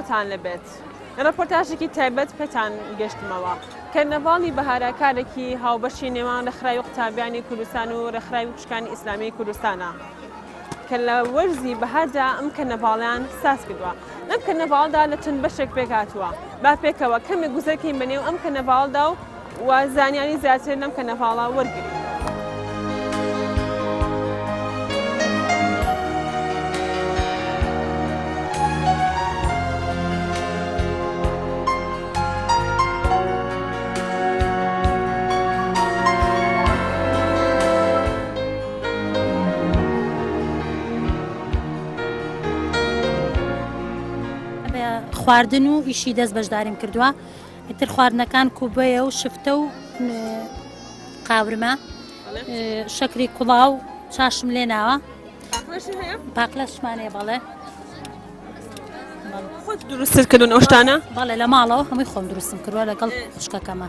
خۆتان لەبێت ڕپۆرتاژێکی تایبەت پێتان گەشتمەوە کەرنەڤاڵی بەهارە کارێکی هاوبەشی نێوان ڕێکخراوی قوتابیانی کوردستان و ڕێکخراوی وشکانی ئیسلامی کوردستانە کە لە وەرزی بەهاردا ئەم کەرنەڤاڵیان ساز کردووە لەم کەرنەڤاڵدا لە چەند بەشێک پێکهاتووە با پێکەوە کەمێک گوزەرکەین بەنێو ئەم کەرنەڤاڵدا و زانیاری زیاتر لەم کەرنەڤاڵە وەرگرت. خواردن و ئیشی دەست بەشداریم کردووە ئیتر خواردنەکان کوبەیە و شفتە و قاورمە شەکری کوڵاو چاشم لێ ناوە پاقلەشمانەیە بەڵێ خۆت دروستت کردون ئەو شتانە؟ بەڵێ لە ماڵەوە هەمووی خۆم دروستم کردووە لەگەڵ خوشکەکەمە.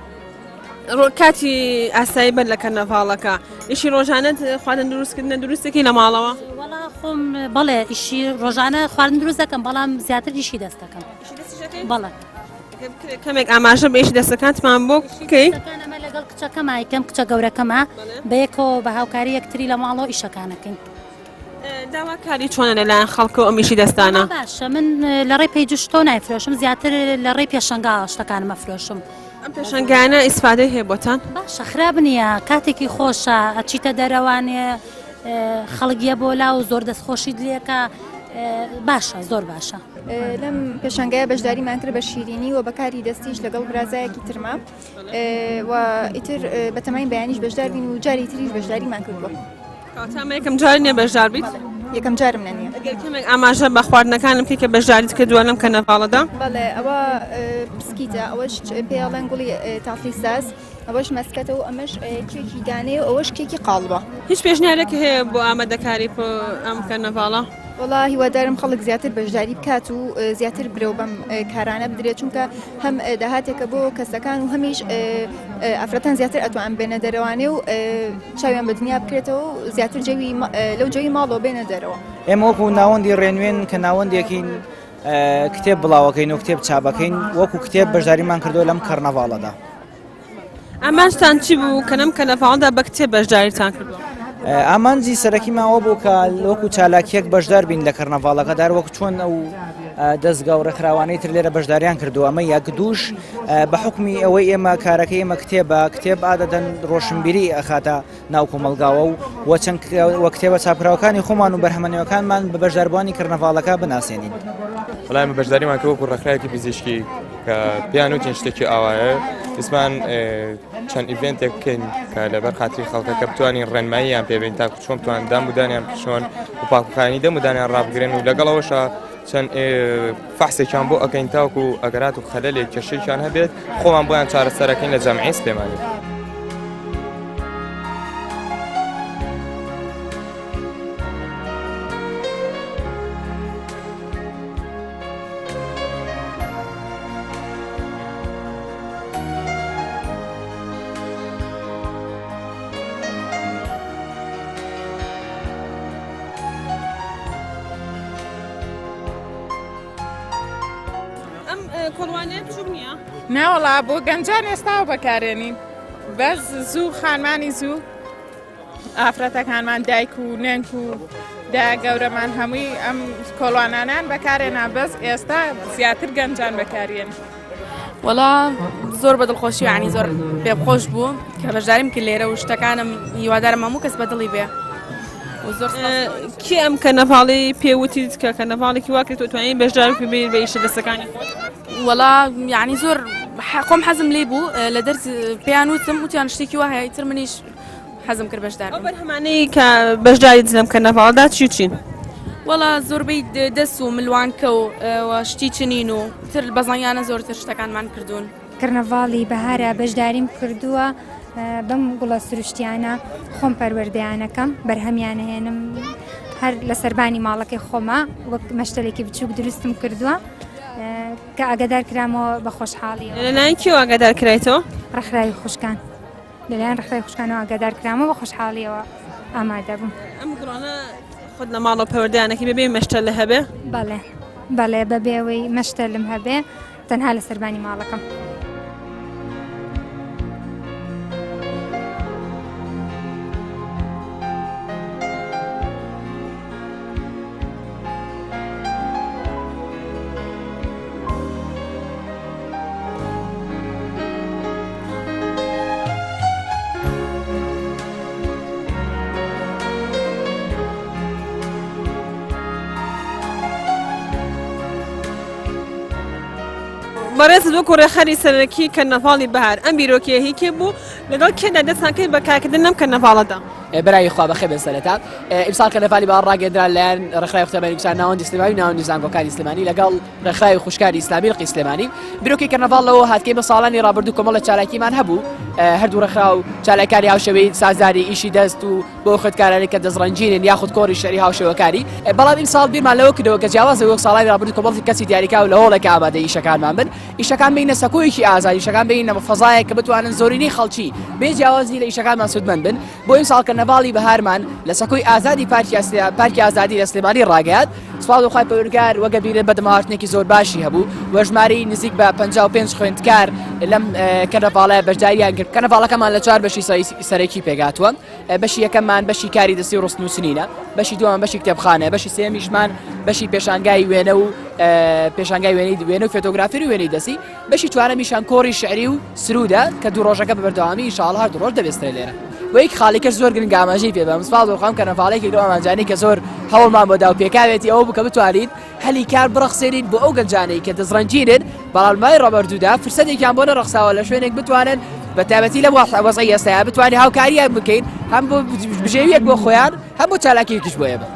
کاتی ئاسایی بەر لە کەرنەڤاڵەکە ئیشی ڕۆژانەت خواردن دروستکردنە دروستێکی لە ماڵەوە؟ وەڵا خۆم بەڵێ ئیشی ڕۆژانە خواردن دروست دەکەم بەڵام زیاتر ئیشی دەست دەکەم. بەڵێ کەمێک ئاماژە بە ئیشی دەستەکانتمان بۆ بکەی؟ ئەمە لەگەڵ کچەکەمە یەکەم کچە گەورەکەمە بە یەکەوە بە هاوکاری یەکتری لە ماڵەوە ئیشەکانەکەین. داواکاری چۆنە لەلایەن خەڵکە و ئەم ئیشی دەستانە؟ باشە من لە ڕێی پێیجوشتۆ نایفرۆشم زیاتر لە ڕێی پێشەنگا شتەکانم ئەفرۆشم. ئەم پێشەنگانە ئیسفادەی هەیە بۆتان؟ باشە خراپ نییە کاتێکی خۆشە ئەچیتە دەرەوانێ خەڵگیە بۆ لا و زۆر دەستخۆشیت لێکە باشە زۆر باشە. لەم پێشەنگایە بەشداریمان کرد بە شیرینی و بەکاری دەستیش لەگەڵ برازایەکی ترمە و ئیتر بەتەمای بەیانیش بەشدار بین و جاری تریش بەشداریمان کردووە. کاتامە یەکەم جار نییە بەشدار بیت؟ یەکەم جارم نەنیە. ئەگەر کەمێک ئاماژە بە خواردنەکانم کە بەشداریت کردووە لەم کەرنەڤاڵەدا؟ بەڵێ ئەوە پسکیتە ئەوەش پێڵەن گوڵی تافلی ساز ئەوەش مەسکەتە و ئەمەش کێکی دانێ و ئەوەش کێکی قاڵبە. هیچ پێشنیارێکی هەیە بۆ ئامادەکاری ئەم کەرنەڤاڵە؟ وڵا هیوادارم خەڵک زیاتر بەشداری بکات و زیاتر برەو بەم کارانە بدرێت چونکە هەم داهاتێکە بۆ کەسەکان و هەمیش ئافرەتان زیاتر ئەتوان بێنە دەرەوانێ و چاویان بە دنیا بکرێتەوە و زیاتر لەو جەوی ماڵەوە بێنە دەرەوە. ئێمە وەکو ناوەندی ڕێنوێن کە ناوەندێکین کتێب بڵاوەکەین و کتێب چاپەکەین وەکو کتێب بەشداریمان کردووە لەم کەرنەڤاڵەدا. ئامانجتان چی بوو کە لەم کەرنەڤاڵەدا بە کتێب بەشداریتان کردووە؟ ئامانجی سەرەکیماوە بوو کە وەکو چالاکیەک بەشدار بین لە کەرنەڤاڵەکەدار وەکو چۆن ئەو دەستگا و ڕێکخراوانەی تر لێرە بەشداریان کردووە ئەمە یەک دووش بە حکمی ئەوەی ئێمە کارەکەی ئێمە کتێب ئادەدەن ڕۆشنبیری ئەخاتە ناو کۆمەلگاوە و چەند کتێبە چاپراوەکانی خۆمان و بەرهەمەنەوەکانمان بە بەشداربوانی کەرنەڤاڵەکە بناسیێنین. وەڵام بەشداریمان کە وەکو ڕێکخراوێکی پزیشکی کە پیان وتین شتێکی ئاوایە دەستمان چەند ئیڤێنتێک بکەین کە لەبەر خاتری خەڵکەکە بتوانین ڕێنماییان پێبین تاکو چۆن بتوان دامودانیان پیشۆن و پاکوخانی دەمودانیان ڕابگرێن و لەگەڵەوەشە چەند فەحسێکیان بۆ ئەەکەین تاوکو ئەگەرات و خەلەلێک کێشەیەکیان هەبێت خۆمان بۆیان چارەسەرەکەین لە جامعەی سلێمانی. کۆڵوانێت چوو نییە؟ ناوەڵا بۆ گەنجان ئێستاوە بەکارێنین بەس زوو خانمانی زوو ئافرەتەکانمان دایک و نێنک و دا گەورەمان هەمووی ئەم کۆڵوانانان بەکارێنا بەس ئێستا زیاتر گەنجان بەکارێن. وەڵا زۆر بەدڵخۆشی عنی زۆر پێخۆش بوو کە بەشداریم کرد لێرە و شتەکانم هیوادارم هەموو کەس بەدڵی بێ. کی ئەم کەرنەڤاڵی پێوتیت کە کەرنەڤاڵێکی واکرێت و توانین بەشدارێکی بێت بە ئیشە دەستەکانی خۆت؟ وەڵا یعنی زۆر خۆم حەزم لێ بوو لە دەرس پێیان وتم وتیان شتێکی وایە ئیتر منیش حەزم کرد بەشدار بم. بەرهەمانەی کە بەشداریت لەم کەرنەڤاڵدا چین؟ وەڵا زۆربەی دەست و ملوانکە و شتی چنین و تر بەزانیانە زۆرتر شتەکانمان کردوون. کەرنەڤاڵی بەهارە بەشداریم کردووە بەم گوڵە سروشتیانە خۆم پەروەردەیانەکەم بەرهەمیانەهێنم هەر لە سەربانی ماڵەکەی خۆمە وەک مەشتەلێکی بچووک دروستم کردووە کە ئاگادار کرامەوە بە خۆشحاڵیەوە. لەلایەن کێوە ئاگادار کرایتەوە؟ ڕێکخراوی خوشکان لەلایەن ڕێکخراوی خوشکانەوە ئاگادار کرامەوە بە خۆشحاڵیەوە ئامادە بووم. ئەم گوڵانە خۆت لە ماڵەوە پەروەردەیانەکەی بەبێ مەشتەل لە هەبێ؟ بەڵێ بەڵێ بەبێەوەی مەشتە لەم هەبێ تەنها لە سەربانی ماڵەکەم. بەڕێز وەکو ڕێخەری سەرەکی کەرنەڤاڵی بەهار ئەم بیرۆکیە هی کێ بوو لەگەڵ کێدا دەستان کرد بە کارکردن ئەم کەرنەڤاڵەدا؟ برای خوا بەخێ بێ سەرەتا ئیمساڵ کەرنەڤالی بەهار ڕاگەندرا لەلایەن ڕێکخراوی قوتابیانی کوردستان ناوەندی سلێمانی و ناوەندی زانکۆکانی سلێمانی لەگەڵ ڕێکخراوی خوشکاری ئیسلامی ڕقی سلێمانی. بیرۆکی کەرنەڤاڵ لەوە هاتکەی بە ساڵانی ڕابردوو کۆمەڵە چالاکیمان هەبوو، هەردوو ڕێکخراو چالاکاری هاوشێوەی سازاری ئیشی دەست و بۆ خودکارانی کە دەستڕەنجینن یاخود کۆڕی شەری هاوشێوەکاری. بەڵام ئیمساڵ بیرمان لەوە کردەوە کە جیاوازە وەک ساڵانی ڕابردوو کۆمەڵی کەسی دیاریکا و لە هۆڵێکە ئامادە ئیشەکانمان بن، ئیشەکان بینە سەکۆیەکی ئازادی، ئیشەکان بینە فەزایەک کە بتوانن زۆرینەی خەڵکی بێ جیاوازی لە ئیشەکانمان سودمەند بن. بۆ ئیمساڵ کەرنەڤاڵی بەهارمان لە سەکۆی ئازادی پارکی ئازادی لە سلێمانی ڕاگەیات. سوپاس بەخوای پەروەردگار وەگە بیرن بە دەمەهاتنێکی زۆر باشی هەبوو، وەژمارەی نزیک بە 55 خوێندکار لەم کەرنەڤاڵە بەشداریان کرد. کەرنەڤاڵەکەمان لە 4 بەشی سەرەکی پێگاتووە. بەشی یەکەممان بەشی کاری دەستی و ڕستنووسینینە، بەشی دووەم بەشی کتێبخانە، بەشی سێمیشمان بەشی پێشانگای وێنە و پێشانگای وێنە و فۆتۆگرافی و وێنەی دەستی، بەشی چوارەمیشان کۆڕی شعری و سرودە کە دوو ڕۆژەکە بەبەردەوامی ئینشاءڵڵا هەر دوو ڕۆژ دەبێسترێ لێرە. وەیەک خاڵێکەش زۆر گرنگ ئاماژەی پێ بە مسپاس بەخوام کەرنەڤاڵێکی لەو ئامانجانەی کە زۆر هەوڵمان بۆ داوپێکاوێتی ئەوە بکە بتوانین هەلی کار بڕەخسێنین بۆ ئەو گەنجانەی کە دەزڕەنجینن بەڵام مای ڕابردوودا فرسەتێکیان بۆ نەڕەخساوە لە شوێنێک بتوانن بە تایبەتی لە وەزعی ئێستایا بتوانین هاوکاریان بکەین هەم بۆ بژێویەک بۆ خۆیان هەم بۆ چالاکیەکیش بۆیە بن.